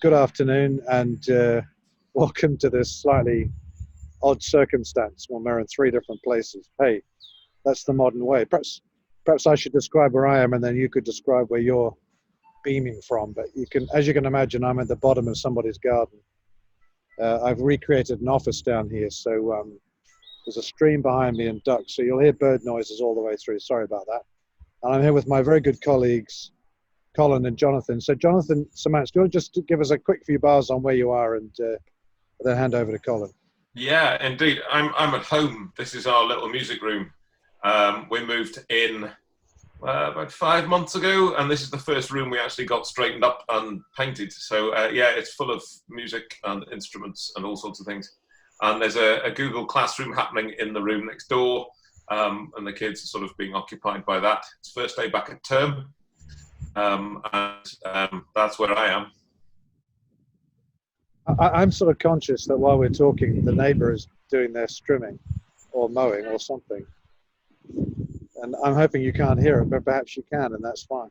Good afternoon, and welcome to this slightly odd circumstance when we're in three different places. Hey, that's the modern way. Perhaps I should describe where I am, and then you could describe where you're beaming from. But as you can imagine, I'm at the bottom of somebody's garden. I've recreated an office down here, so there's a stream behind me and ducks, so you'll hear bird noises all the way through. Sorry about that. And I'm here with my very good colleagues, Colin and Jonathan. So Jonathan, Simmance, do you want to just give us a quick few bars on where you are, and then hand over to Colin? Yeah, indeed. I'm at home. This is our little music room. We moved in about 5 months ago, and this is the first room we actually got straightened up and painted. So yeah, it's full of music and instruments and all sorts of things. And there's a Google Classroom happening in the room next door, and the kids are sort of being occupied by that. It's first day back at term, and that's where I am. I'm sort of conscious that while we're talking, the neighbour is doing their trimming or mowing or something. And I'm hoping you can't hear it, but perhaps you can, and that's fine.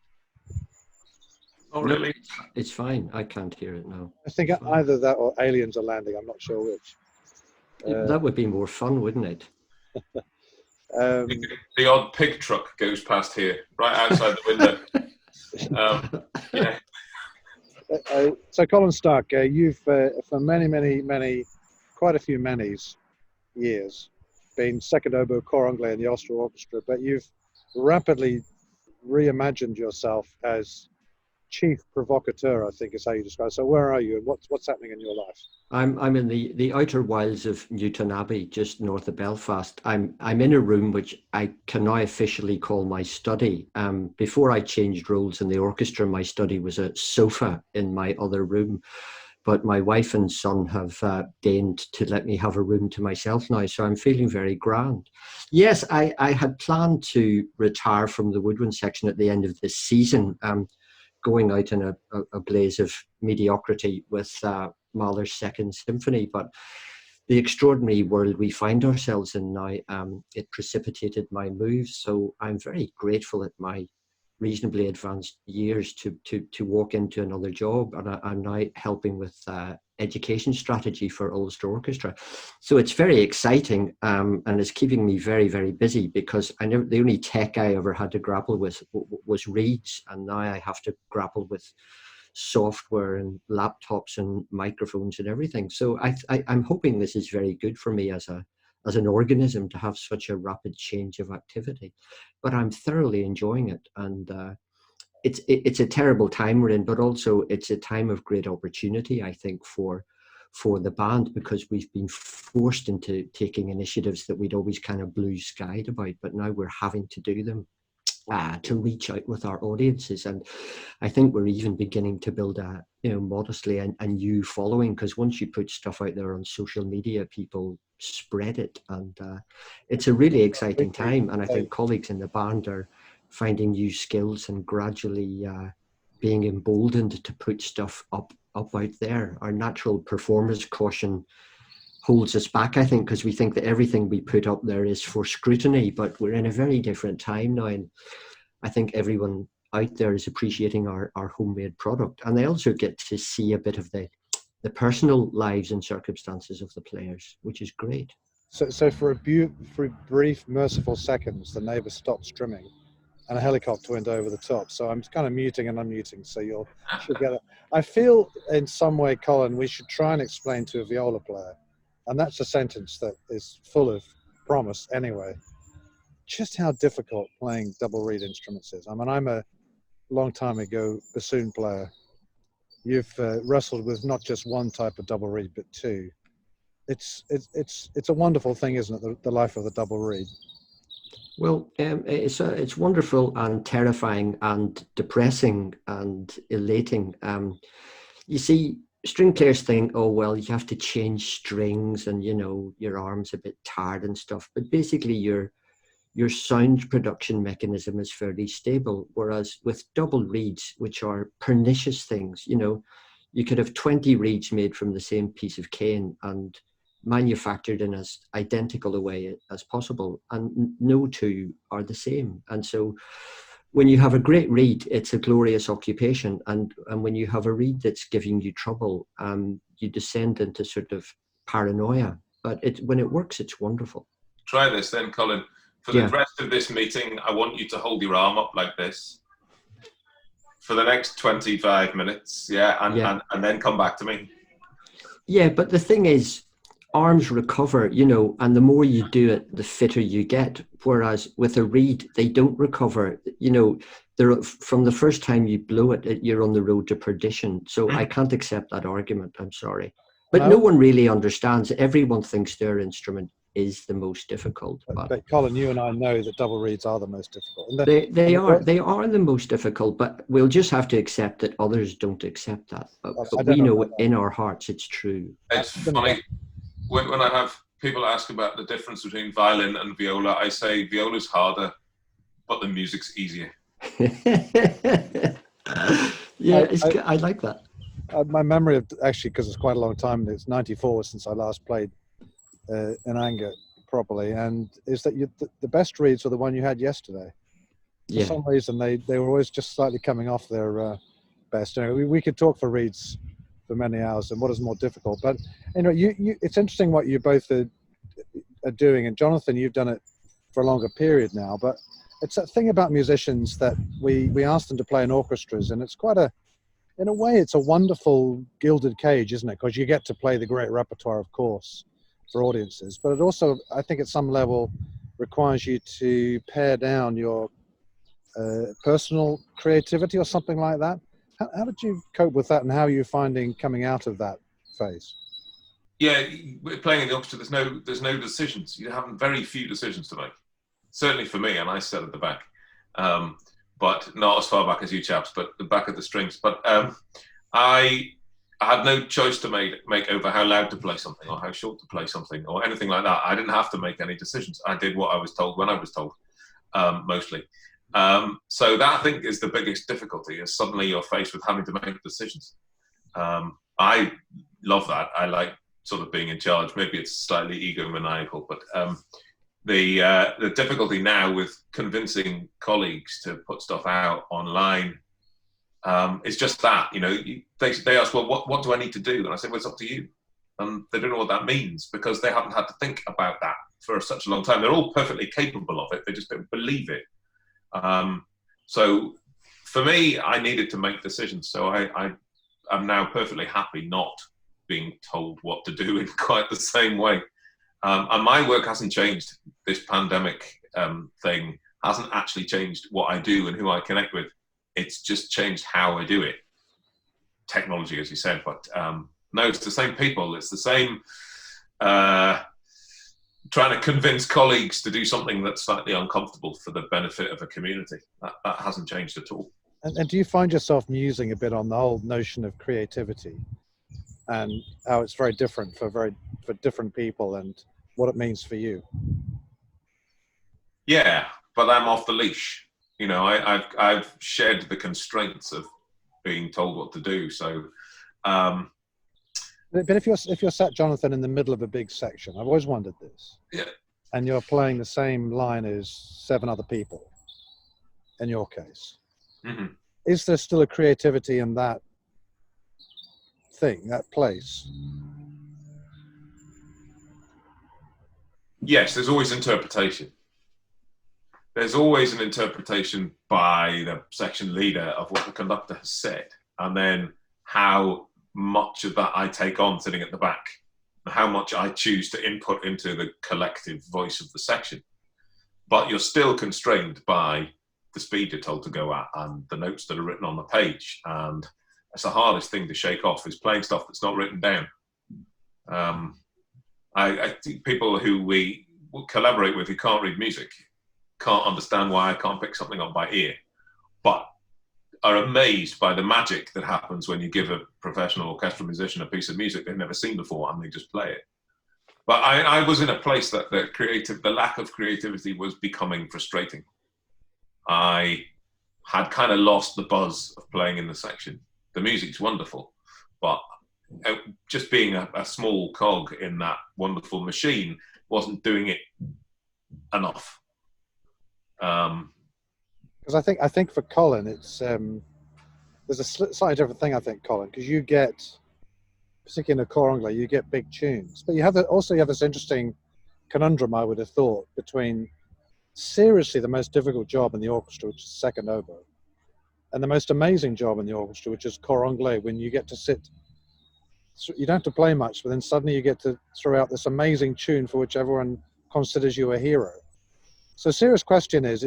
Oh, really? No, it's fine. I can't hear it now. I think either that or aliens are landing. I'm not sure which. That would be more fun, wouldn't it? The odd pig truck goes past here, right outside the window. Yeah. So Colin Stark, you've for many, quite a few years, been second oboe cor anglais in the Austral Orchestra, but you've rapidly reimagined yourself as chief provocateur, I think is how you describe it. So where are you, and what's happening in your life? I'm in the outer wilds of Newton Abbey, just north of Belfast. I'm in a room which I can now officially call my study. Before I changed roles in the orchestra, my study was a sofa in my other room. But my wife and son have deigned to let me have a room to myself now, so I'm feeling very grand. Yes, I had planned to retire from the woodwind section at the end of this season, going out in a blaze of mediocrity with Mahler's Second Symphony. But the extraordinary world we find ourselves in now, it precipitated my move. So I'm very grateful at my reasonably advanced years to walk into another job, and I'm now helping with education strategy for Ulster Orchestra. So it's very exciting, and it's keeping me very, very busy, because the only tech I ever had to grapple with was reeds, and now I have to grapple with software and laptops and microphones and everything. So I'm hoping this is very good for me as an organism to have such a rapid change of activity. But I'm thoroughly enjoying it, and it's a terrible time we're in, but also it's a time of great opportunity, I think, for the band, because we've been forced into taking initiatives that we'd always kind of blue skied about, but now we're having to do them to reach out with our audiences. And I think we're even beginning to build modestly a new following, because once you put stuff out there on social media, people spread it, and it's a really exciting time. And I think colleagues in the band are finding new skills and gradually being emboldened to put stuff up out there. Our natural performers caution holds us back, I think, because we think that everything we put up there is for scrutiny, but we're in a very different time now, and I think everyone out there is appreciating our homemade product, and they also get to see a bit of the personal lives and circumstances of the players, which is great. So for a brief, merciful seconds, the neighbour stopped strimming, and a helicopter went over the top. So I'm kind of muting and unmuting, so you'll get it. I feel in some way, Colin, we should try and explain to a viola player, and that's a sentence that is full of promise anyway, just how difficult playing double reed instruments is. I mean, I'm a long time ago bassoon player. You've wrestled with not just one type of double reed, but two. It's a wonderful thing, isn't it, the life of the double reed? Well, it's wonderful and terrifying and depressing and elating. You see, string players think, oh, well, you have to change strings and, your arm's a bit tired and stuff. But basically, your sound production mechanism is fairly stable. Whereas with double reeds, which are pernicious things, you could have 20 reeds made from the same piece of cane and manufactured in as identical a way as possible, and no two are the same. And so when you have a great read, it's a glorious occupation, and when you have a read that's giving you trouble, you descend into sort of paranoia. But when it works, it's wonderful. Try this then, Colin. For the rest of this meeting, I want you to hold your arm up like this for the next 25 minutes, and then come back to me. Yeah, but the thing is, arms recover, and the more you do it, the fitter you get. Whereas with a reed, they don't recover. From the first time you blow it, you're on the road to perdition. So I can't accept that argument. I'm sorry. But no one really understands. Everyone thinks their instrument is the most difficult. But Colin, you and I know that double reeds are the most difficult. They are the most difficult, but we'll just have to accept that others don't accept that. But we know in our hearts it's true. It's funny. When I have people ask about the difference between violin and viola, I say viola's harder, but the music's easier. I like that. My memory of, actually, because it's quite a long time, it's 94 since I last played in anger properly, and is that the best reeds are the one you had yesterday. For some reason, they were always just slightly coming off their best. We could talk for reeds for many hours and what is more difficult, but it's interesting what you both are doing, and Jonathan, you've done it for a longer period now, but it's that thing about musicians that we ask them to play in orchestras, and it's in a way it's a wonderful gilded cage, isn't it? Because you get to play the great repertoire, of course, for audiences, but it also, I think at some level, requires you to pare down your personal creativity or something like that. How did you cope with that, and how are you finding coming out of that phase? Yeah, playing in the orchestra, there's no decisions. You have very few decisions to make. Certainly for me, and I sat at the back, but not as far back as you chaps, but the back of the strings. But I had no choice to make over how loud to play something or how short to play something or anything like that. I didn't have to make any decisions. I did what I was told when I was told, mostly. So that, I think, is the biggest difficulty, is suddenly you're faced with having to make decisions. I love that. I like sort of being in charge. Maybe it's slightly egomaniacal, but the difficulty now with convincing colleagues to put stuff out online is just that, they ask, well, what do I need to do? And I say, well, it's up to you. And they don't know what that means because they haven't had to think about that for such a long time. They're all perfectly capable of it. They just don't believe it. So for me, I needed to make decisions. So I'm now perfectly happy not being told what to do in quite the same way. And my work hasn't changed. This pandemic thing hasn't actually changed what I do and who I connect with. It's just changed how I do it. Technology, as you said, but no, it's the same people. It's the same trying to convince colleagues to do something that's slightly uncomfortable for the benefit of a community. That hasn't changed at all. And do you find yourself musing a bit on the whole notion of creativity and how it's very different for different people and what it means for you? Yeah, but I'm off the leash. I've shed the constraints of being told what to do. So, but if you're sat, Jonathan, in the middle of a big section, I've always wondered this. Yeah. And you're playing the same line as 7 other people, in your case. Mm-hmm. Is there still a creativity in that thing, that place? Yes, there's always interpretation. There's always an interpretation by the section leader of what the conductor has said, and then how much of that I take on sitting at the back, and how much I choose to input into the collective voice of the section. But you're still constrained by the speed you're told to go at and the notes that are written on the page. And that's the hardest thing to shake off, is playing stuff that's not written down. I think people who we collaborate with who can't read music can't understand why I can't pick something up by ear, but are amazed by the magic that happens when you give a professional orchestral musician a piece of music they've never seen before and they just play it. But I was in a place that the lack of creativity was becoming frustrating. I had kind of lost the buzz of playing in the section. The music's wonderful, but just being a small cog in that wonderful machine wasn't doing it enough. because I think for Colin, it's there's a slightly different thing. I think, Colin, because you get, particularly in a cor anglais, you get big tunes, but you have also you have this interesting conundrum, I would have thought, between seriously the most difficult job in the orchestra, which is second oboe, and the most amazing job in the orchestra, which is cor anglais, when you get to sit, you don't have to play much, but then suddenly you get to throw out this amazing tune for which everyone considers you a hero. So serious question is,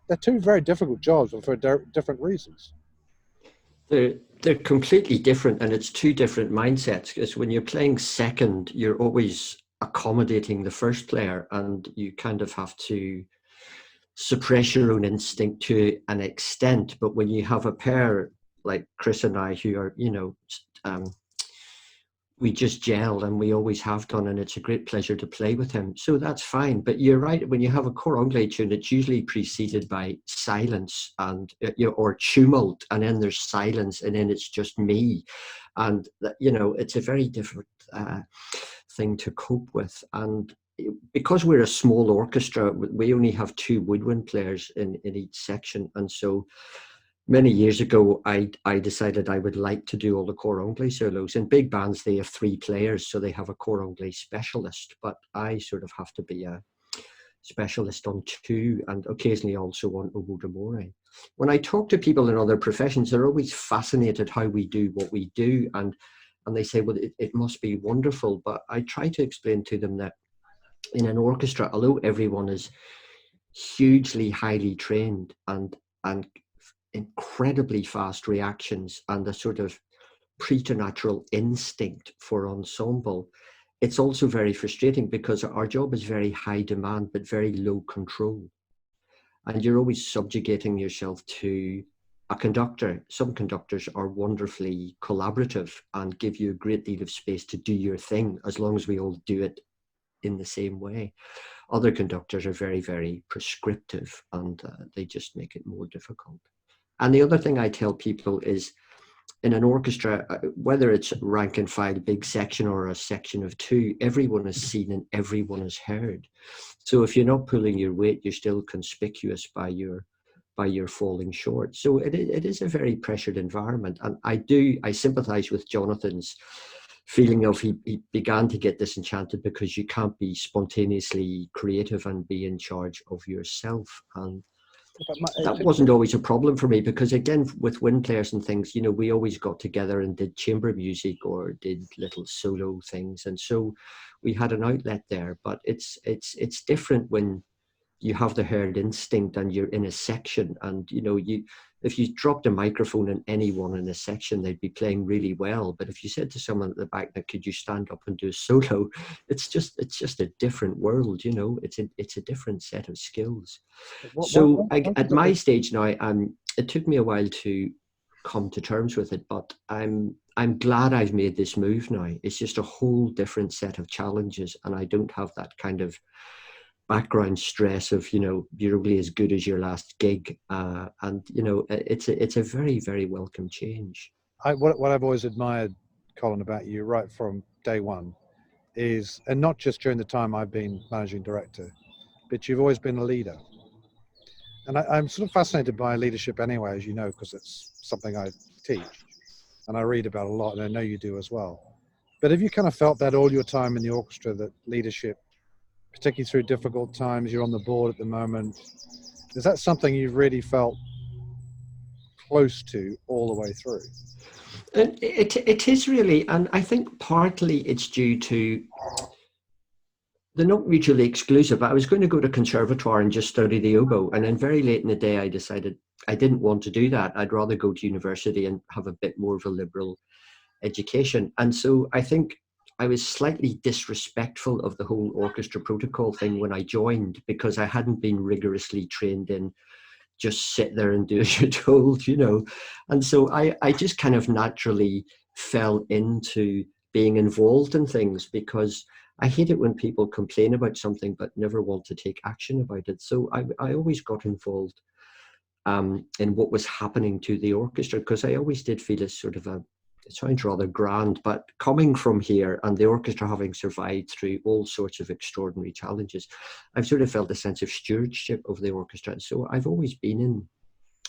they're two very difficult jobs, but for different reasons. They're completely different, and it's two different mindsets, because when you're playing second, you're always accommodating the first player, and you kind of have to suppress your own instinct to an extent. But when you have a pair like Chris and I, who are, we just gel, and we always have done, and it's a great pleasure to play with him. So that's fine. But you're right, when you have a cor anglais tune, it's usually preceded by silence and or tumult, and then there's silence, and then it's just me. And it's a very different thing to cope with. And because we're a small orchestra, we only have 2 woodwind players in each section, and so many years ago, I decided I would like to do all the cor anglais solos. In big bands, they have 3 players, so they have a cor anglais specialist, but I sort of have to be a specialist on 2, and occasionally also on oboe d'amore. When I talk to people in other professions, they're always fascinated how we do what we do, and they say, well, it must be wonderful. But I try to explain to them that in an orchestra, although everyone is hugely highly trained and incredibly fast reactions and a sort of preternatural instinct for ensemble, it's also very frustrating, because our job is very high demand but very low control, and you're always subjugating yourself to a conductor. Some conductors are wonderfully collaborative and give you a great deal of space to do your thing, as long as we all do it in the same way. Other conductors are very, very prescriptive, and they just make it more difficult. And the other thing I tell people is, in an orchestra, whether it's rank and file, big section, or a section of 2, everyone is seen and everyone is heard. So if you're not pulling your weight, you're still conspicuous by your falling short. So it is a very pressured environment. And I sympathize with Jonathan's feeling of he began to get disenchanted because you can't be spontaneously creative and be in charge of yourself. And that wasn't always a problem for me, because again, with wind players and things, we always got together and did chamber music or did little solo things, and so we had an outlet there. But it's different when you have the herd instinct and you're in a section, and if you dropped a microphone in anyone in a section, they'd be playing really well. But if you said to someone at the back, that could you stand up and do a solo, it's just a different world. It's a different set of skills. At my stage now, it took me a while to come to terms with it, but I'm glad I've made this move now. It's just a whole different set of challenges, and I don't have that kind of background stress of you're only as good as your last gig, and it's a very, very welcome change. What I've always admired, Colin, about you right from day one is, and not just during the time I've been managing director, but you've always been a leader. And I'm sort of fascinated by leadership anyway, as you know, because it's something I teach and I read about a lot, and I know you do as well. But have you kind of felt that all your time in the orchestra, that leadership, particularly through difficult times, you're on the board at the moment, is that something you've really felt close to all the way through? It is really, and I think partly it's due to, they're not mutually exclusive. I was going to go to conservatoire and just study the oboe, and then very late in the day I decided I didn't want to do that. I'd rather go to university and have a bit more of a liberal education. And so I think I was slightly disrespectful of the whole orchestra protocol thing when I joined, because I hadn't been rigorously trained in just sit there and do as you're told, And so I just kind of naturally fell into being involved in things, because I hate it when people complain about something but never want to take action about it. So I always got involved in what was happening to the orchestra, because I always did feel as sort of it sounds rather grand, but coming from here and the orchestra having survived through all sorts of extraordinary challenges, I've sort of felt a sense of stewardship of the orchestra. So I've always been in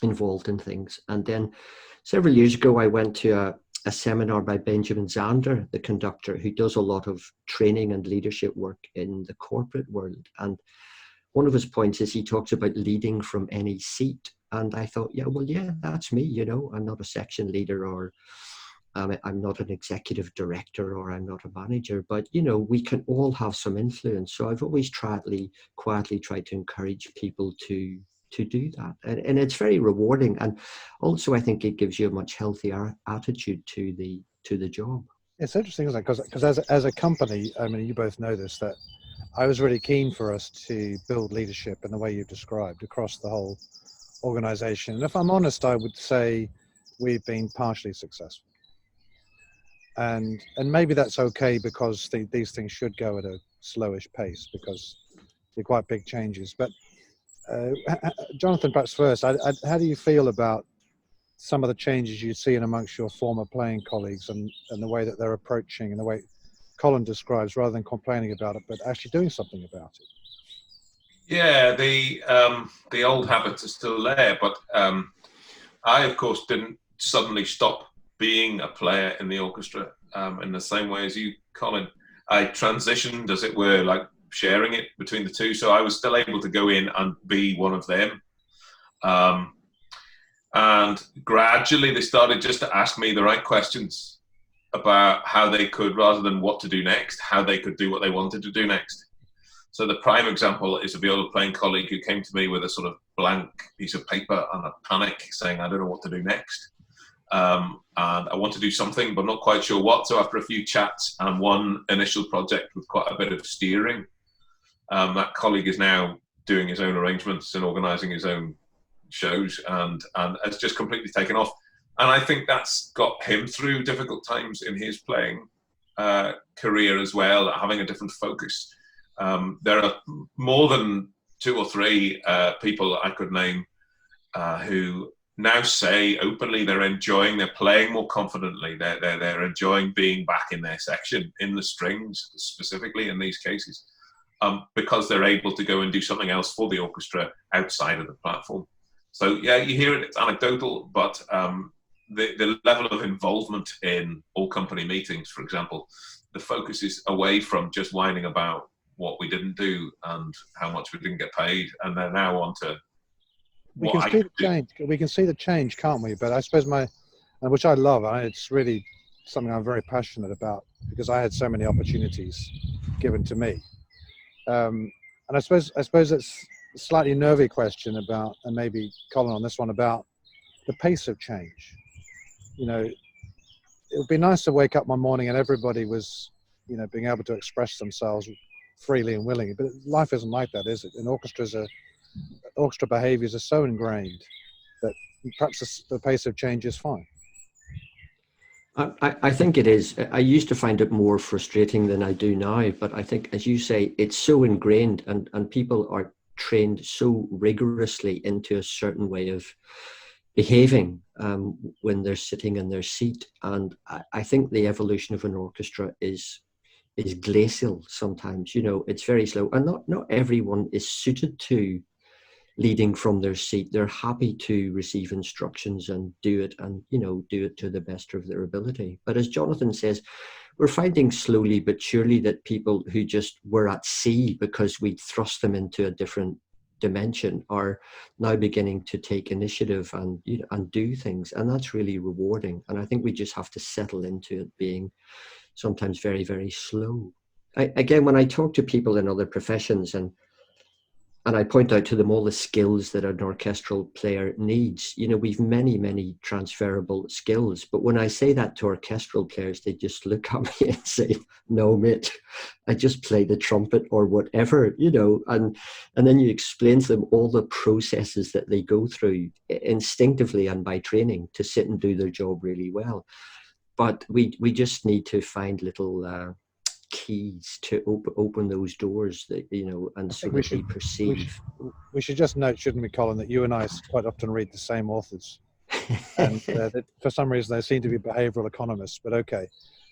involved in things. And then several years ago, I went to a seminar by Benjamin Zander, the conductor, who does a lot of training and leadership work in the corporate world. And one of his points is he talks about leading from any seat. And I thought, yeah, that's me. I'm not a section leader, or I'm not an executive director, or I'm not a manager, but we can all have some influence. So I've always quietly tried to encourage people to do that, and it's very rewarding. And also, I think it gives you a much healthier attitude to the job. It's interesting, isn't it? Because as a company, I mean, you both know this, that I was really keen for us to build leadership in the way you described across the whole organization. And if I'm honest, I would say we've been partially successful. And maybe that's okay, because these things should go at a slowish pace, because they're quite big changes. But Jonathan, perhaps first, how do you feel about some of the changes you've seen amongst your former playing colleagues, and the way that they're approaching, and the way Colin describes, rather than complaining about it, but actually doing something about it? Yeah, the old habits are still there, but I, of course, didn't suddenly stop being a player in the orchestra in the same way as you, Colin. I transitioned, as it were, like sharing it between the two, so I was still able to go in and be one of them. And gradually they started just to ask me the right questions about how they could, rather than what to do next, how they could do what they wanted to do next. So the prime example is a viola playing colleague who came to me with a sort of blank piece of paper and a panic, saying, I don't know what to do next. And I want to do something, but not quite sure what. So after a few chats and one initial project with quite a bit of steering, that colleague is now doing his own arrangements and organising his own shows, and has just completely taken off. And I think that's got him through difficult times in his playing career as well, having a different focus. There are more than 2 or 3 people I could name who now say openly they're playing more confidently. They're enjoying being back in their section, in the strings specifically in these cases, because they're able to go and do something else for the orchestra outside of the platform. So yeah, you hear it, it's anecdotal, but the level of involvement in all company meetings, for example, the focus is away from just whining about what we didn't do and how much we didn't get paid, and they're now on to we can see the change. We can see the change, can't we? But I suppose which I love, it's really something I'm very passionate about, because I had so many opportunities given to me. And I suppose it's a slightly nervy question about, and maybe Colin on this one, about the pace of change. It would be nice to wake up one morning and everybody was, being able to express themselves freely and willingly. But life isn't like that, is it? In orchestra behaviors are so ingrained that perhaps the pace of change is fine. I think it is. I used to find it more frustrating than I do now, but I think, as you say, it's so ingrained, and people are trained so rigorously into a certain way of behaving when they're sitting in their seat. And I think the evolution of an orchestra is glacial sometimes. It's very slow, and not everyone is suited to leading from their seat. They're happy to receive instructions and do it, and do it to the best of their ability. But as Jonathan says, we're finding slowly but surely that people who just were at sea because we thrust them into a different dimension are now beginning to take initiative and do things, and that's really rewarding. And I think we just have to settle into it being sometimes very, very slow. Again, when I talk to people in other professions, and I point out to them all the skills that an orchestral player needs. We've many, many transferable skills. But when I say that to orchestral players, they just look at me and say, no, mate, I just play the trumpet or whatever, and then you explain to them all the processes that they go through instinctively and by training to sit and do their job really well. But we just need to find little keys to open those doors that and so that they perceive. We should just note, shouldn't we, Colin, that you and I quite often read the same authors, and that for some reason they seem to be behavioral economists. But okay,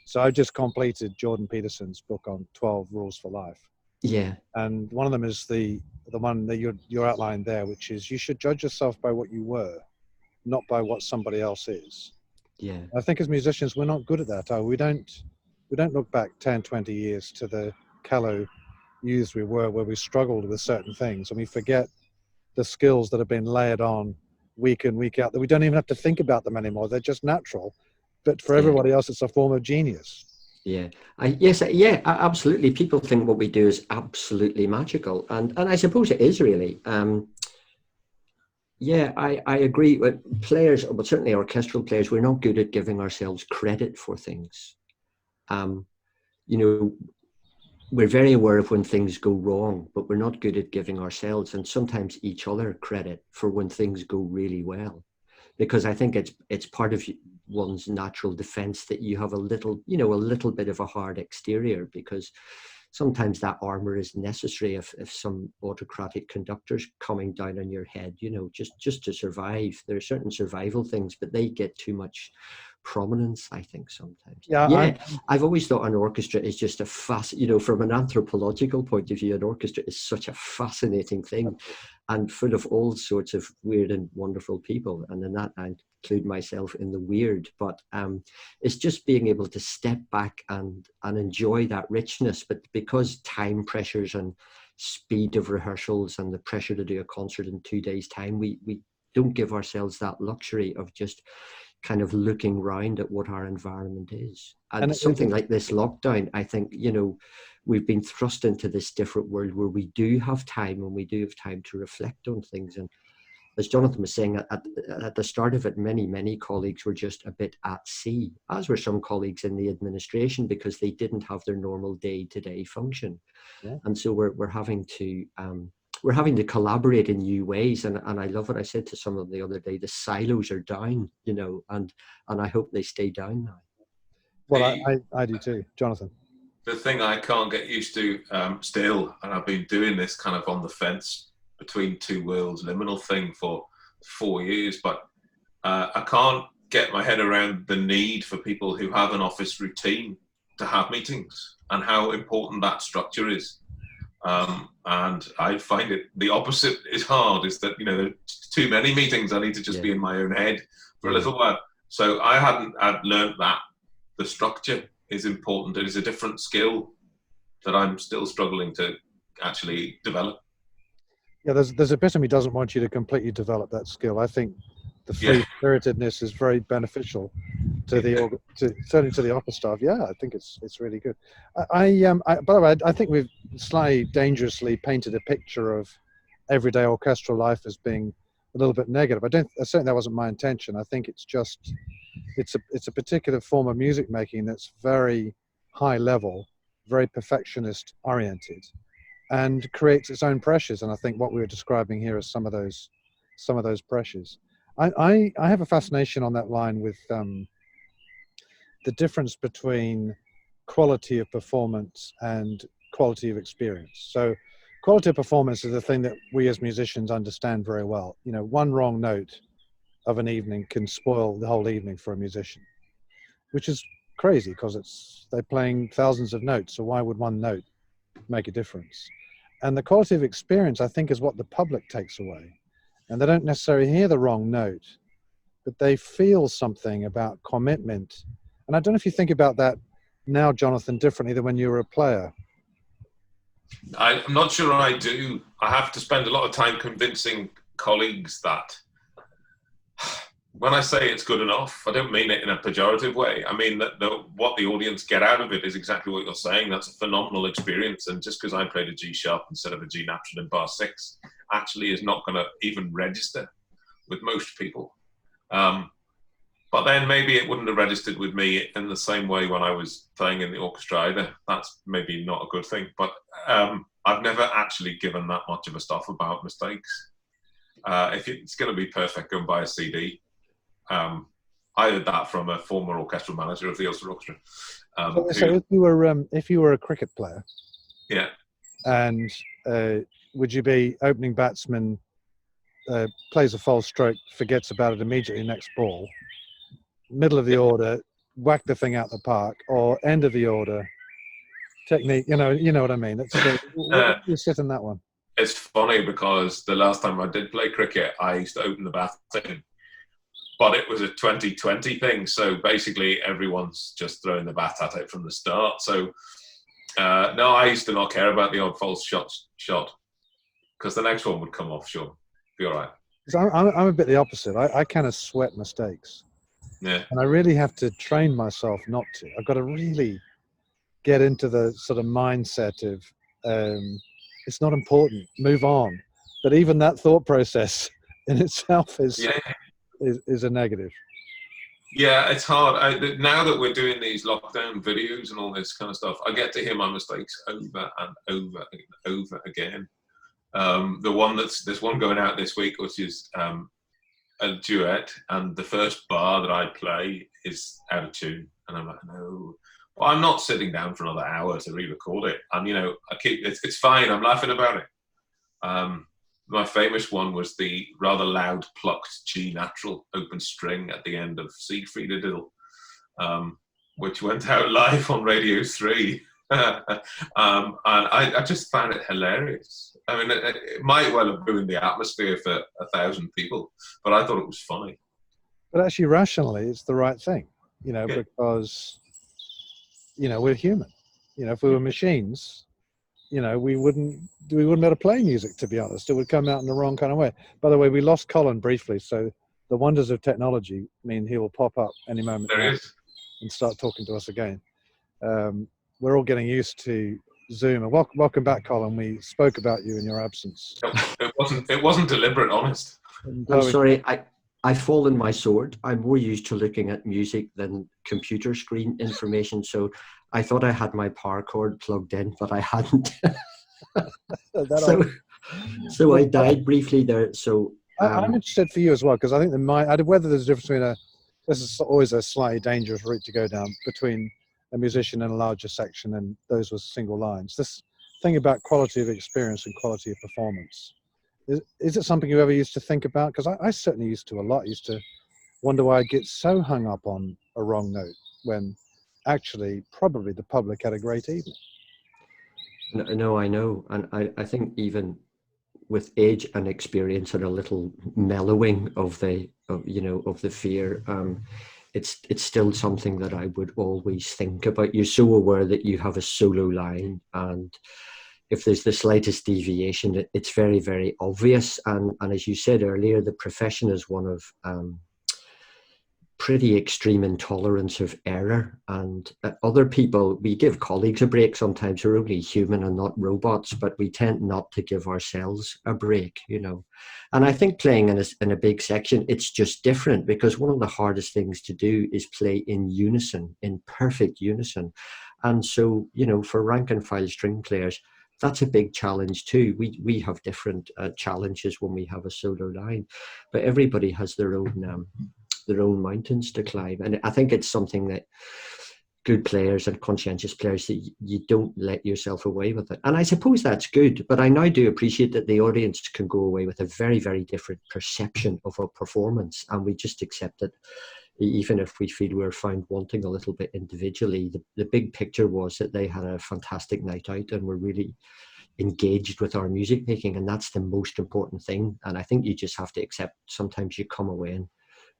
so I just completed Jordan Peterson's book on 12 Rules for Life. Yeah, and one of them is the one that you outlined there, which is you should judge yourself by what you were, not by what somebody else is. Yeah. I think as musicians, we're not good at that. We don't look back 10, 20 years to the callow youths we were, where we struggled with certain things, and we forget the skills that have been layered on week in, week out, that we don't even have to think about them anymore. They're just natural. But for everybody else, it's a form of genius. Yeah. Absolutely. People think what we do is absolutely magical. And I suppose it is really. I agree with players, but certainly orchestral players, we're not good at giving ourselves credit for things. We're very aware of when things go wrong, but we're not good at giving ourselves and sometimes each other credit for when things go really well. Because I think it's part of one's natural defense that you have a little bit of a hard exterior, because sometimes that armor is necessary if some autocratic conductor's coming down on your head, just to survive. There are certain survival things, but they get too much prominence, I think, sometimes. I've always thought an orchestra is just a from an anthropological point of view, an orchestra is such a fascinating thing and full of all sorts of weird and wonderful people. And in that, I include myself in the weird, but it's just being able to step back and enjoy that richness. But because time pressures and speed of rehearsals and the pressure to do a concert in 2 days' time, we don't give ourselves that luxury of just kind of looking round at what our environment is. And something like this lockdown, I think, we've been thrust into this different world where we do have time, and we do have time to reflect on things. And as Jonathan was saying, at the start of it, many colleagues were just a bit at sea, as were some colleagues in the administration, because they didn't have their normal day-to-day function. Yeah. And so we're having to collaborate in new ways. And I love what I said to someone the other day, the silos are down, and I hope they stay down now. Well, I do too, Jonathan. The thing I can't get used to still, and I've been doing this kind of on the fence between two worlds, liminal thing for 4 years, but I can't get my head around the need for people who have an office routine to have meetings and how important that structure is. And I find it the opposite is hard, is that, there are too many meetings. I need to just be in my own head for a little while. So I'd learned that the structure is important. It is a different skill that I'm still struggling to actually develop. Yeah, there's a bit of me doesn't want you to completely develop that skill. I think the free-spiritedness is very beneficial to certainly to the opera staff. Yeah, I think it's really good. By the way, I think we've slightly dangerously painted a picture of everyday orchestral life as being a little bit negative. Certainly that wasn't my intention. I think it's just it's a particular form of music making that's very high level, very perfectionist oriented, and creates its own pressures. And I think what we were describing here is some of those pressures. I have a fascination on that line with the difference between quality of performance and quality of experience. So quality of performance is a thing that we as musicians understand very well. One wrong note of an evening can spoil the whole evening for a musician, which is crazy because they're playing thousands of notes. So why would one note make a difference? And the quality of experience, I think, is what the public takes away. And they don't necessarily hear the wrong note, but they feel something about commitment. And I don't know if you think about that now, Jonathan, differently than when you were a player. I'm not sure I do. I have to spend a lot of time convincing colleagues that when I say it's good enough, I don't mean it in a pejorative way. I mean that what the audience get out of it is exactly what you're saying. That's a phenomenal experience. And just because I played a G sharp instead of a G natural in bar 6 actually is not going to even register with most people. But then maybe it wouldn't have registered with me in the same way when I was playing in the orchestra either. That's maybe not a good thing. But I've never actually given that much of a stuff about mistakes. If it's going to be perfect, go and buy a CD. I heard that from a former orchestral manager of the Ulster Orchestra. So if you were a cricket player, yeah, and would you be opening batsman, plays a false stroke, forgets about it immediately next ball, middle of the order, whack the thing out the park, or end of the order, technique? You know what I mean. Where do you sit in that one? It's funny because the last time I did play cricket, I used to open the batting. but it was a 2020 thing. So basically everyone's just throwing the bat at it from the start. So no, I used to not care about the odd false shot because the next one would come off, sure. Be all right. So I'm a bit the opposite. I kind of sweat mistakes. Yeah. And I really have to train myself not to. I've got to really get into the sort of mindset of it's not important, move on. But even that thought process in itself is a negative. Yeah, it's hard. Now that we're doing these lockdown videos and all this kind of stuff, I get to hear my mistakes over and over and over again. There's one going out this week, which is a duet, and the first bar that I play is out of tune, and I'm like, no. Well, I'm not sitting down for another hour to re-record it, and it's fine. I'm laughing about it. My famous one was the rather loud plucked G natural open string at the end of Siegfried Diddle, which went out live on Radio 3. And I just found it hilarious. I mean, it might well have ruined the atmosphere for 1,000 people, but I thought it was funny. But actually, rationally, it's the right thing, because, we're human. If we were machines, we wouldn't be able to play music, to be honest. It would come out in the wrong kind of way. By the way, we lost Colin briefly, so the wonders of technology mean he will pop up any moment and start talking to us again. We're all getting used to Zoom. And welcome back, Colin. We spoke about you in your absence. It wasn't deliberate, honest. I'm sorry, I've fallen my sword. I'm more used to looking at music than computer screen information, so I thought I had my power cord plugged in, but I hadn't. So I died briefly there. So I'm interested for you as well, because I think whether there's a difference between this is always a slightly dangerous route to go down between a musician and a larger section and those with single lines. This thing about quality of experience and quality of performance. Is it something you ever used to think about? Because I certainly used to a lot. I used to wonder why I'd get so hung up on a wrong note when actually probably the public had a great evening. No, I know. And I think even with age and experience and a little mellowing of the fear, it's still something that I would always think about. You're so aware that you have a solo line, and if there's the slightest deviation, it's very, very obvious. And as you said earlier, the profession is one of pretty extreme intolerance of error. And other people, we give colleagues a break sometimes. We're only human and not robots, but we tend not to give ourselves a break, And I think playing in a big section, it's just different, because one of the hardest things to do is play in unison, in perfect unison. And so, for rank and file string players, that's a big challenge too. We have different challenges when we have a solo line, but everybody has their own mountains to climb. And I think it's something that good players and conscientious players, that you don't let yourself away with it. And I suppose that's good, but I now do appreciate that the audience can go away with a very, very different perception of a performance, and we just accept it. Even if we feel we're found wanting a little bit individually, the big picture was that they had a fantastic night out and were really engaged with our music making, and that's the most important thing. And I think you just have to accept sometimes you come away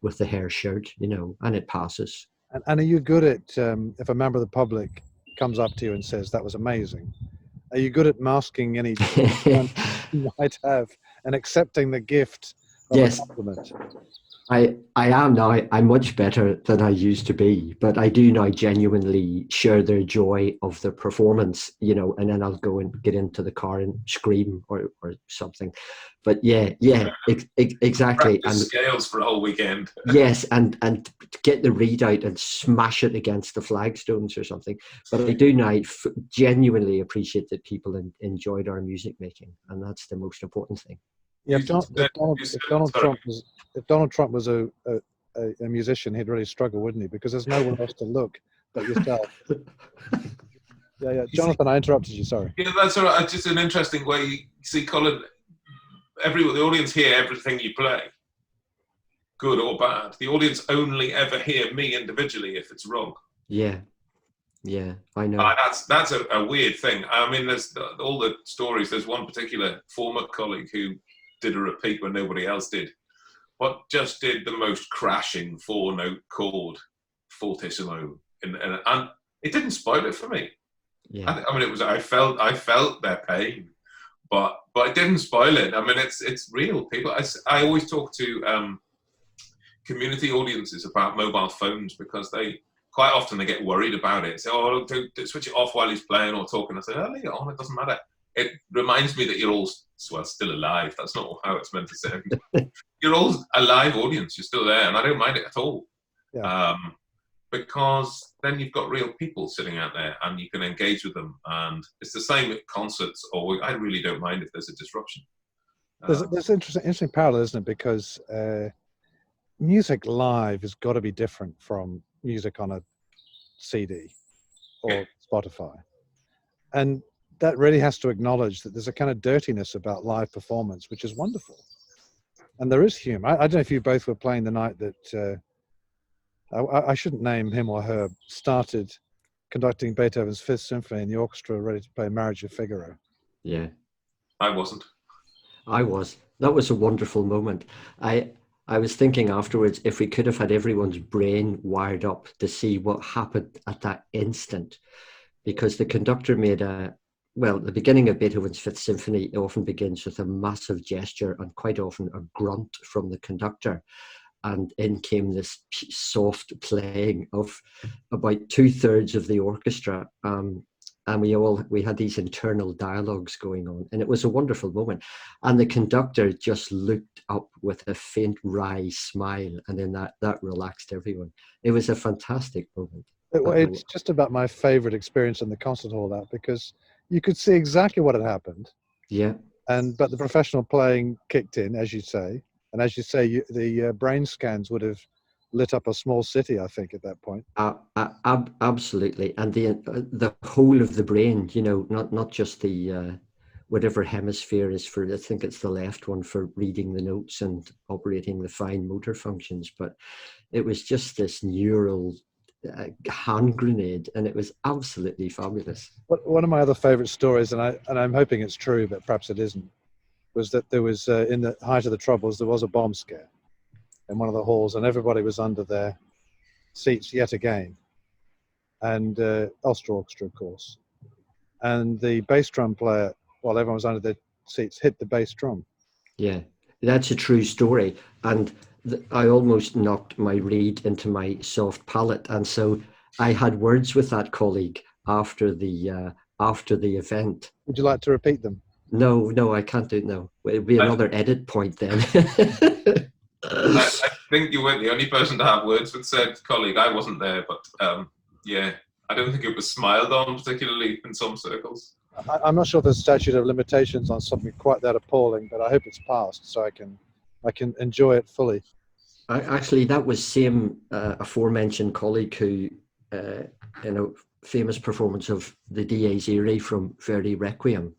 with the hair shirt, and it passes. And are you good at, if a member of the public comes up to you and says, that was amazing, are you good at masking any you might have and accepting the gift of a compliment? I am now. I'm much better than I used to be, but I do now genuinely share their joy of the performance, and then I'll go and get into the car and scream or something. But exactly. And scales for a whole weekend. Yes, and get the readout and smash it against the flagstones or something. But I do now genuinely appreciate that people enjoyed our music making, and that's the most important thing. Yeah, if Donald Trump was a musician, he'd really struggle, wouldn't he? Because there's no one else to look but yourself. Yeah. Jonathan, I interrupted you. Sorry. Yeah, that's all right. Just an interesting way. You see, Colin, the audience hear everything you play, good or bad. The audience only ever hear me individually if it's wrong. Yeah, I know. That's a weird thing. I mean, there's all the stories. There's one particular former colleague who did a repeat when nobody else did. but just did the most crashing 4-note chord fortissimo, and it didn't spoil it for me. Yeah. I mean, it was, I felt their pain, but it didn't spoil it. I mean, it's real. People, I always talk to community audiences about mobile phones, because they quite often they get worried about it. Say, oh, don't switch it off while he's playing or talking. I say, oh, leave it on, it doesn't matter. It reminds me that you're all, well, still alive. That's not how it's meant to sound. You're all a live audience. You're still there, and I don't mind it at all. Yeah. Because then you've got real people sitting out there, and you can engage with them. And it's the same at concerts. Or I really don't mind if there's a disruption. There's an interesting parallel, isn't it? Because music live has got to be different from music on a CD or Spotify, and that really has to acknowledge that there's a kind of dirtiness about live performance, which is wonderful. And there is humor. I don't know if you both were playing the night that I shouldn't name him or her, started conducting Beethoven's Fifth Symphony, and the orchestra ready to play Marriage of Figaro. Yeah. I wasn't. I was. That was a wonderful moment. I was thinking afterwards, if we could have had everyone's brain wired up to see what happened at that instant, because the conductor made the beginning of Beethoven's Fifth Symphony often begins with a massive gesture and quite often a grunt from the conductor. And in came this soft playing of about 2/3 of the orchestra. And we had these internal dialogues going on, and it was a wonderful moment. And the conductor just looked up with a faint wry smile, and then that relaxed everyone. It was a fantastic moment. It's just about my favorite experience in the concert hall, that, because you could see exactly what had happened. Yeah. But the professional playing kicked in, as you say. And as you say, the brain scans would have lit up a small city, I think, at that point. Absolutely. And the whole of the brain, not just the whatever hemisphere is for, I think it's the left one for reading the notes and operating the fine motor functions, but it was just this neural hand grenade, and it was absolutely fabulous. One of my other favorite stories, and I'm hoping it's true, but perhaps it isn't, was that there was, in the height of the Troubles, there was a bomb scare in one of the halls, and everybody was under their seats yet again. And Ulster Orchestra, of course. And the bass drum player, while everyone was under their seats, hit the bass drum. Yeah, that's a true story. And I almost knocked my reed into my soft palate. And so I had words with that colleague after the event. Would you like to repeat them? No, I can't do it now. It'll be another edit point then. I think you weren't the only person to have words with said colleague. I wasn't there, but yeah, I don't think it was smiled on particularly in some circles. I'm not sure there's a statute of limitations on something quite that appalling, but I hope it's passed so I can enjoy it fully. Actually, that was same aforementioned colleague who, in a famous performance of the Dies Irae from Verdi Requiem,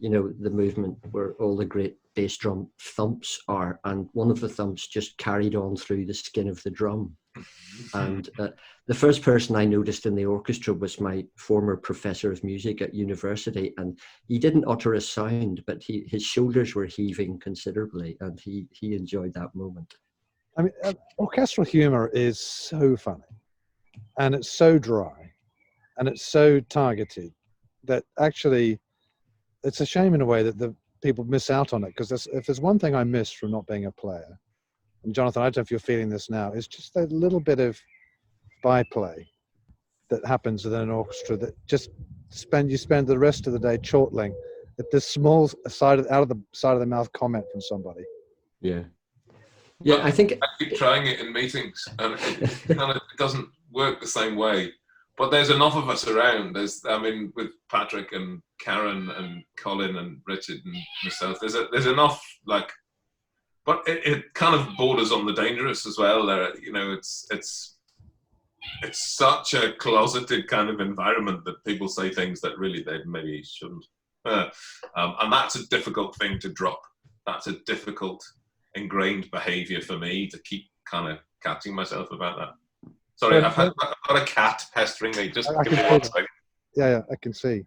the movement where all the great bass drum thumps are, and one of the thumps just carried on through the skin of the drum. And the first person I noticed in the orchestra was my former professor of music at university, and he didn't utter a sound, but his shoulders were heaving considerably, and he enjoyed that moment. I mean, orchestral humor is so funny, and it's so dry, and it's so targeted that actually it's a shame in a way that the people miss out on it, because if there's one thing I miss from not being a player, and Jonathan, I don't know if you're feeling this now, is just that little bit of byplay that happens within an orchestra that just you spend the rest of the day chortling at this small out of the side of the mouth comment from somebody. Yeah. Well, I think I keep trying it in meetings, and it doesn't work the same way. But there's enough of us around. With Patrick and Karen and Colin and Richard and myself, there's enough, but it kind of borders on the dangerous as well. There, it's such a closeted kind of environment that people say things that really they maybe shouldn't. And that's a difficult thing to drop. That's a difficult ingrained behavior for me to keep kind of catching myself about that. Sorry, I've got a cat pestering me. Just give me 1 second. Yeah, I can see.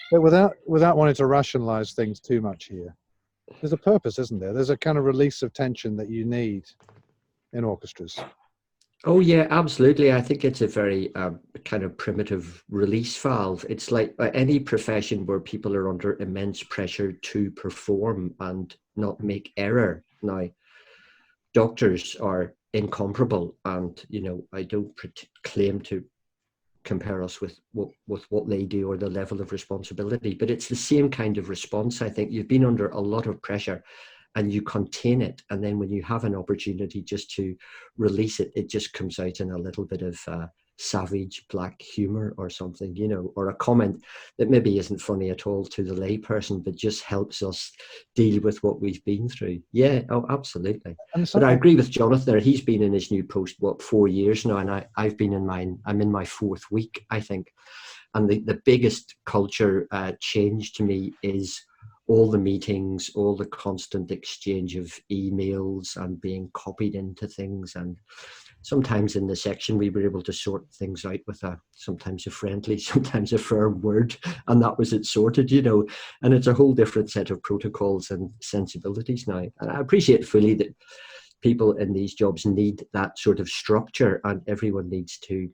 But without wanting to rationalize things too much here, there's a purpose, isn't there? There's a kind of release of tension that you need in orchestras. Oh yeah, absolutely. I think it's a very kind of primitive release valve. It's like any profession where people are under immense pressure to perform and not make error. Now, doctors are incomparable, and I don't claim to compare us with what they do or the level of responsibility, but it's the same kind of response. I think you've been under a lot of pressure and you contain it, and then when you have an opportunity just to release it, it just comes out in a little bit of savage black humor or something, or a comment that maybe isn't funny at all to the lay person, but just helps us deal with what we've been through. Yeah, oh, absolutely. But I agree with Jonathan there. He's been in his new post 4 years now, and I've been in mine. I'm in my 4th week, I think. And the biggest culture change to me is all the meetings, all the constant exchange of emails and being copied into things. And sometimes in the section we were able to sort things out with sometimes a friendly, sometimes a firm word, and that was it sorted, and it's a whole different set of protocols and sensibilities now. And I appreciate fully that people in these jobs need that sort of structure, and everyone needs to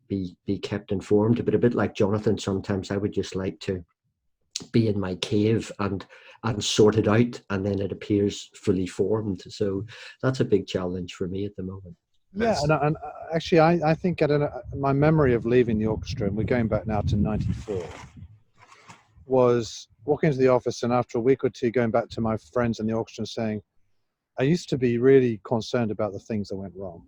be kept informed. But a bit like Jonathan, sometimes I would just like to be in my cave and sort it out, and then it appears fully formed. So that's a big challenge for me at the moment. Yeah, and actually, I think my memory of leaving the orchestra, and we're going back now to '94, was walking into the office, and after a week or two, going back to my friends in the orchestra and saying, I used to be really concerned about the things that went wrong.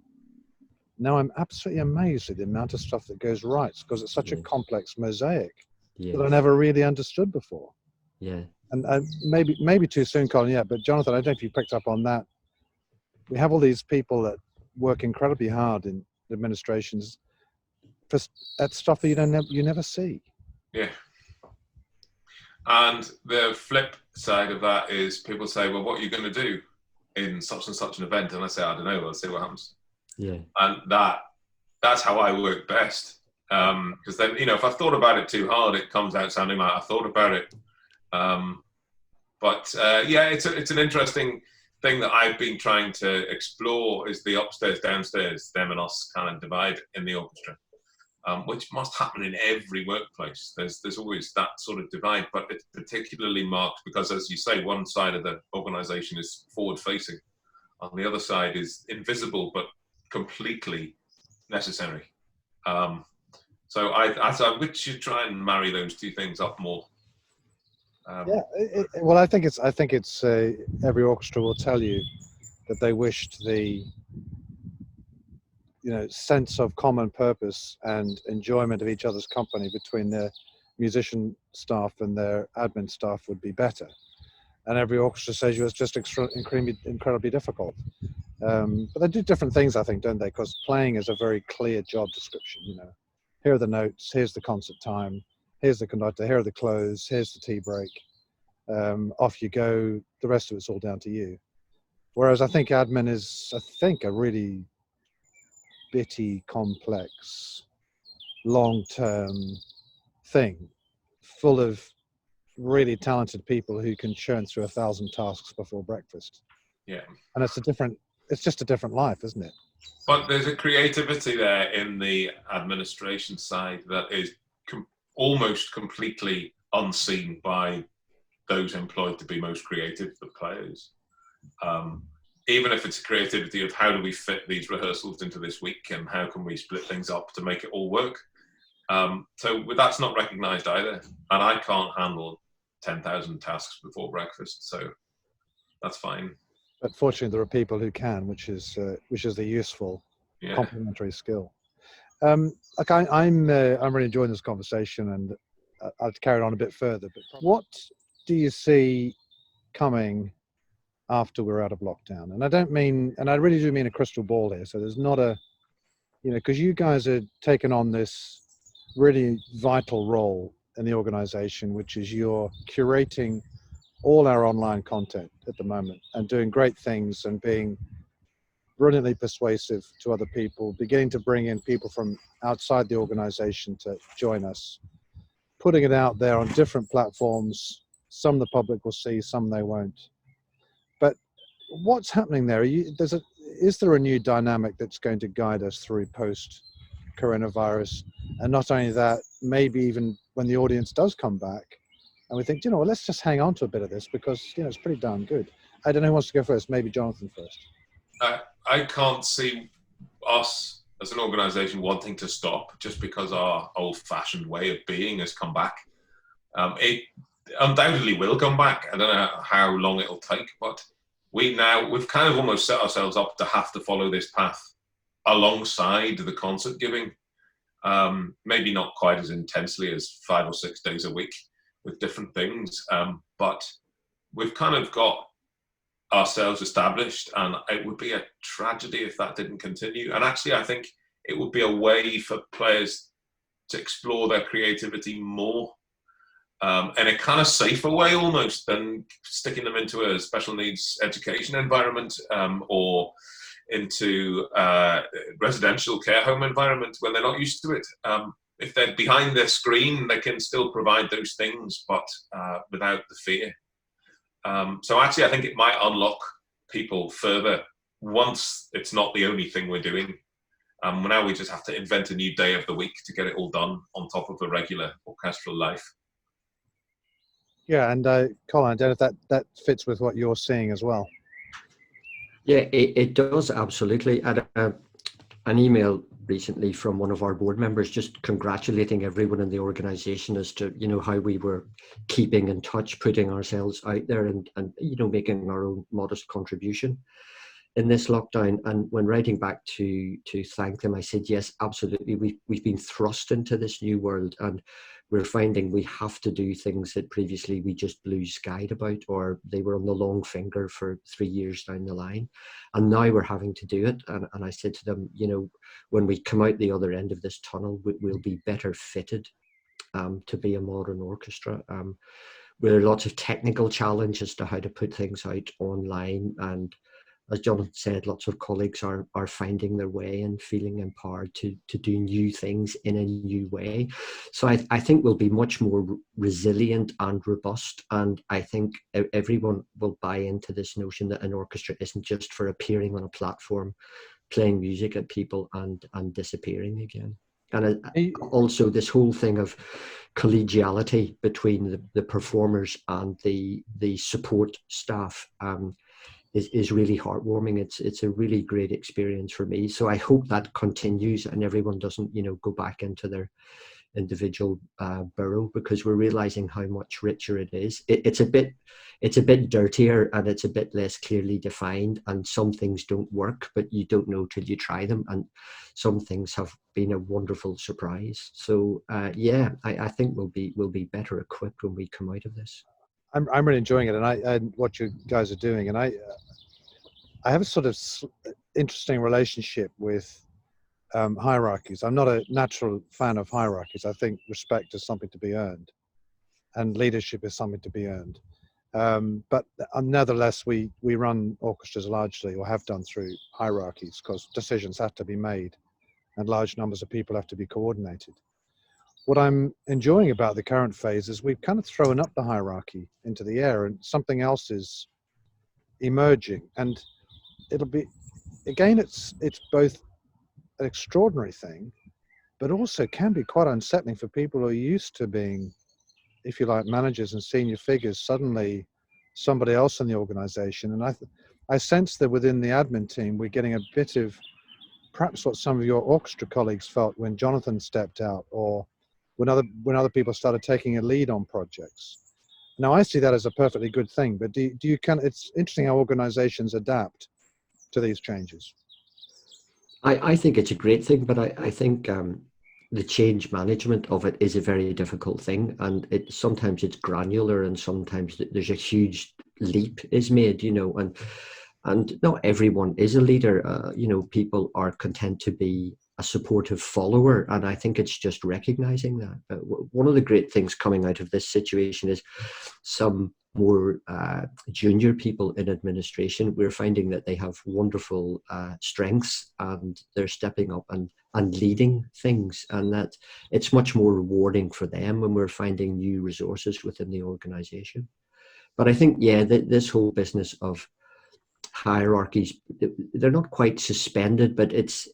Now I'm absolutely amazed at the amount of stuff that goes right, because it's such a complex mosaic that I never really understood before. Yeah. And maybe too soon, Colin, yeah, but Jonathan, I don't know if you picked up on that. We have all these people that work incredibly hard in administrations for that stuff that you never see. Yeah. And the flip side of that is people say, well, what are you going to do in such and such an event? And I say, I don't know, I'll see what happens. Yeah. And that's how I work best. Because then, if I've thought about it too hard, it comes out sounding like I thought about it. Yeah, it's an interesting thing that I've been trying to explore, is the upstairs, downstairs, them and us kind of divide in the orchestra, which must happen in every workplace. There's always that sort of divide, but it's particularly marked because, as you say, one side of the organisation is forward-facing, and the other side is invisible but completely necessary. So I would should try and marry those two things up more. Well, I think it's every orchestra will tell you that they wished the sense of common purpose and enjoyment of each other's company between their musician staff and their admin staff would be better. And every orchestra says it's just incredibly difficult. But they do different things, I think, don't they? Because playing is a very clear job description. Here are the notes, here's the concert time, here's the conductor, here are the close, here's the tea break. Off you go. The rest of it's all down to you. Whereas I think admin is, a really bitty, complex, long-term thing, full of really talented people who can churn through 1,000 tasks before breakfast. Yeah. And it's just a different life, isn't it? But there's a creativity there in the administration side that is almost completely unseen by those employed to be most creative, the players. Even if it's a creativity of how do we fit these rehearsals into this week and how can we split things up to make it all work. So that's not recognised either. And I can't handle 10,000 tasks before breakfast, so that's fine. But fortunately, there are people who can, which is the useful complementary skill. I'm really enjoying this conversation, and I'll carry it on a bit further. But what do you see coming after we're out of lockdown? And I really do mean a crystal ball here. So there's not because you guys are taking on this really vital role in the organization, which is you're curating all our online content at the moment and doing great things and being brilliantly persuasive to other people, beginning to bring in people from outside the organization to join us, putting it out there on different platforms. Some the public will see, some they won't. what's happening there? Is there a new dynamic that's going to guide us through post-coronavirus? And not only that, maybe even when the audience does come back, and we think, let's just hang on to a bit of this because it's pretty darn good. I don't know who wants to go first. Maybe Jonathan first. I can't see us as an organisation wanting to stop just because our old-fashioned way of being has come back. It undoubtedly will come back. I don't know how long it'll take, but we've kind of almost set ourselves up to have to follow this path alongside the concert giving. Maybe not quite as intensely as 5 or 6 days a week with different things, but we've kind of got ourselves established, and it would be a tragedy if that didn't continue. And actually, I think it would be a way for players to explore their creativity more, in a kind of safer way almost than sticking them into a special needs education environment, or into residential care home environment when they're not used to it. If they're behind their screen, they can still provide those things, but without the fear. So actually, I think it might unlock people further once it's not the only thing we're doing. Now we just have to invent a new day of the week to get it all done on top of a regular orchestral life. Yeah, and Colin, I don't know if that fits with what you're seeing as well. Yeah, it does, absolutely. I had an email recently from one of our board members just congratulating everyone in the organisation as to how we were keeping in touch, putting ourselves out there, and making our own modest contribution in this lockdown. And when writing back to thank them, I said, yes, absolutely, we've been thrust into this new world, and we're finding we have to do things that previously we just blue skied about, or they were on the long finger for 3 years down the line. And now we're having to do it. And I said to them, when we come out the other end of this tunnel, we'll be better fitted to be a modern orchestra. There are lots of technical challenges to how to put things out online. And as Jonathan said, lots of colleagues are finding their way and feeling empowered to do new things in a new way. So I think we'll be much more resilient and robust. And I think everyone will buy into this notion that an orchestra isn't just for appearing on a platform, playing music at people and disappearing again. And also this whole thing of collegiality between the performers and the support staff is really heartwarming. It's a really great experience for me. So I hope that continues and everyone doesn't, go back into their individual burrow, because we're realizing how much richer it is. It's a bit dirtier and it's a bit less clearly defined, and some things don't work, but you don't know till you try them, and some things have been a wonderful surprise. So I think we'll be better equipped when we come out of this. I'm really enjoying it, and what you guys are doing, and I have a sort of interesting relationship with hierarchies. I'm not a natural fan of hierarchies. I think respect is something to be earned, and leadership is something to be earned. But nevertheless, we run orchestras largely, or have done, through hierarchies, because decisions have to be made, and large numbers of people have to be coordinated. What I'm enjoying about the current phase is we've kind of thrown up the hierarchy into the air, and something else is emerging. And it'll be, again, it's both an extraordinary thing, but also can be quite unsettling for people who are used to being, if you like, managers and senior figures, suddenly somebody else in the organization. And I sense that within the admin team, we're getting a bit of perhaps what some of your orchestra colleagues felt when Jonathan stepped out, or when other people started taking a lead on projects. Now, I see that as a perfectly good thing, but do you it's interesting how organizations adapt to these changes. I think it's a great thing, but I think the change management of it is a very difficult thing, and sometimes it's granular, and sometimes there's a huge leap is made, and not everyone is a leader. People are content to be a supportive follower, and I think it's just recognizing that. One of the great things coming out of this situation is some more junior people in administration. We're finding that they have wonderful strengths, and they're stepping up and leading things, and that it's much more rewarding for them when we're finding new resources within the organization. But I think, this whole business of hierarchies, they're not quite suspended, but it's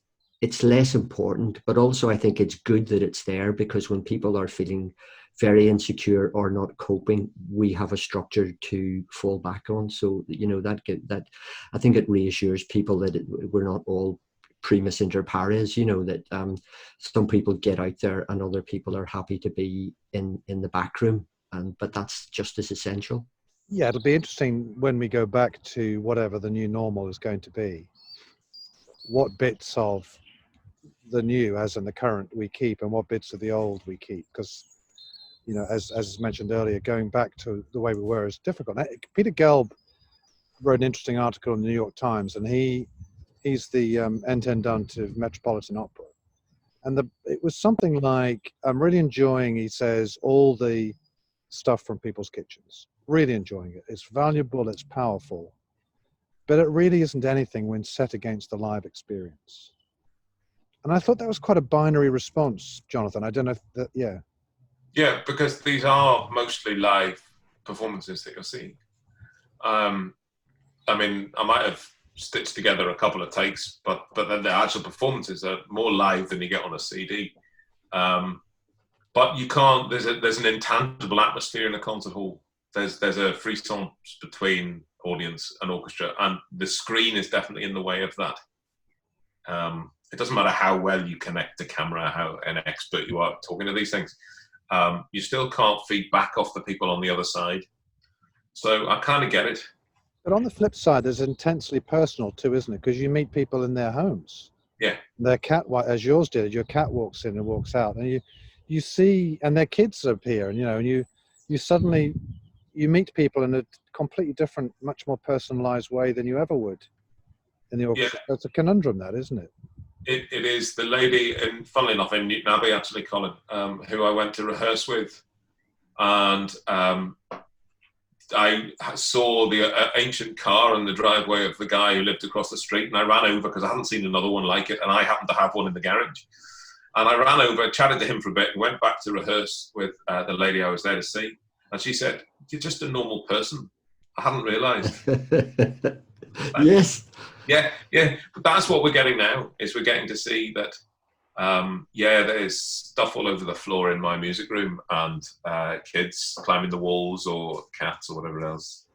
less important. But also I think it's good that it's there, because when people are feeling very insecure or not coping, we have a structure to fall back on. So that I think it reassures people that we're not all primus inter pares, that some people get out there and other people are happy to be in the back room, but that's just as essential. Yeah, it'll be interesting when we go back to whatever the new normal is going to be, what bits of the new, as in the current, we keep, and what bits of the old we keep, because as mentioned earlier, going back to the way we were is difficult. Peter Gelb wrote an interesting article in the New York Times, and he's the intendant of Metropolitan Opera, and it was something like, I'm really enjoying, he says, all the stuff from people's kitchens, really enjoying it. It's valuable, it's powerful, but it really isn't anything when set against the live experience. And I thought that was quite a binary response, Jonathan. I don't know if that, yeah. Yeah, because these are mostly live performances that you're seeing. I mean, I might have stitched together a couple of takes, but then the actual performances are more live than you get on a CD. But you can't. There's an intangible atmosphere in a concert hall. There's a frisson between audience and orchestra, and the screen is definitely in the way of that. It doesn't matter how well you connect the camera, how an expert you are talking to these things. You still can't feed back off the people on the other side. So I kind of get it. But on the flip side, there's intensely personal too, isn't it? Because you meet people in their homes. Yeah. Their cat, as yours did, your cat walks in and walks out, and you see, and their kids appear, and you suddenly meet people in a completely different, much more personalized way than you ever would in the orchestra. Yeah. It's a conundrum, that, isn't it? It is. The lady, and funnily enough, in Newton Abbey, actually, Colin, who I went to rehearse with, and I saw the ancient car in the driveway of the guy who lived across the street, and I ran over because I hadn't seen another one like it, and I happened to have one in the garage. And I ran over, chatted to him for a bit, and went back to rehearse with the lady I was there to see. And she said, "You're just a normal person." I hadn't realised. Yes. Yeah. But that's what we're getting now, is we're getting to see that, there's stuff all over the floor in my music room, and kids climbing the walls, or cats, or whatever else.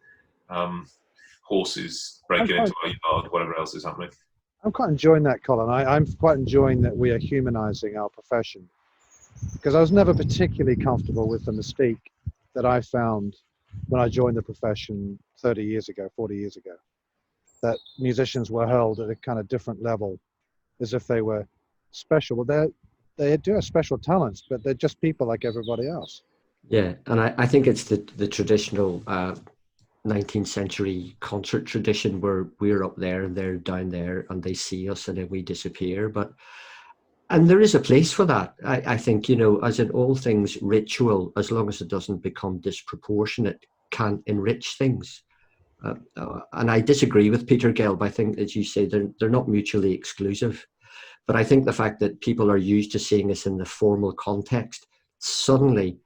Horses breaking into our yard, whatever else is happening. I'm quite enjoying that, Colin. I'm quite enjoying that we are humanizing our profession, because I was never particularly comfortable with the mystique that I found when I joined the profession 30 years ago, 40 years ago, that musicians were held at a kind of different level, as if they were special. Well, they do have special talents, but they're just people like everybody else. Yeah, and I think it's the traditional 19th century concert tradition, where we're up there and they're down there, and they see us and then we disappear. And there is a place for that. I think, as in all things, ritual, as long as it doesn't become disproportionate, can enrich things. And I disagree with Peter Gelb. I think, as you say, they're not mutually exclusive. But I think the fact that people are used to seeing us in the formal context, suddenly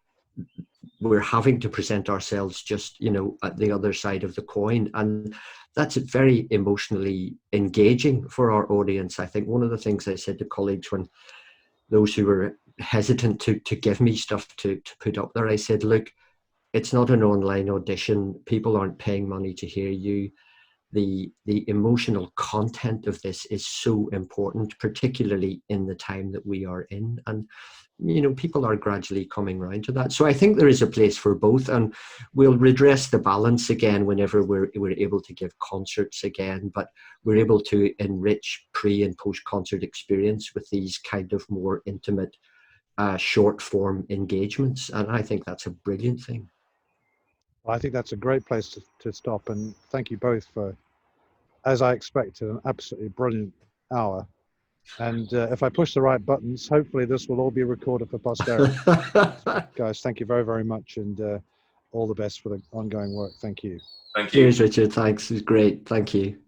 we're having to present ourselves just, at the other side of the coin. And that's very emotionally engaging for our audience. I think one of the things I said to colleagues, when those who were hesitant to give me stuff to put up there, I said, look, it's not an online audition. People aren't paying money to hear you. The emotional content of this is so important, particularly in the time that we are in. And people are gradually coming around to that. So I think there is a place for both, and we'll redress the balance again whenever we're able to give concerts again, but we're able to enrich pre and post concert experience with these kind of more intimate short form engagements. And I think that's a brilliant thing. Well, I think that's a great place to stop, and thank you both for, as I expected, an absolutely brilliant hour. And if I push the right buttons, hopefully this will all be recorded for posterity. Guys, thank you very, very much, and all the best for the ongoing work. Thank you. Thank you. Cheers, Richard. Thanks. It was great. Thank you.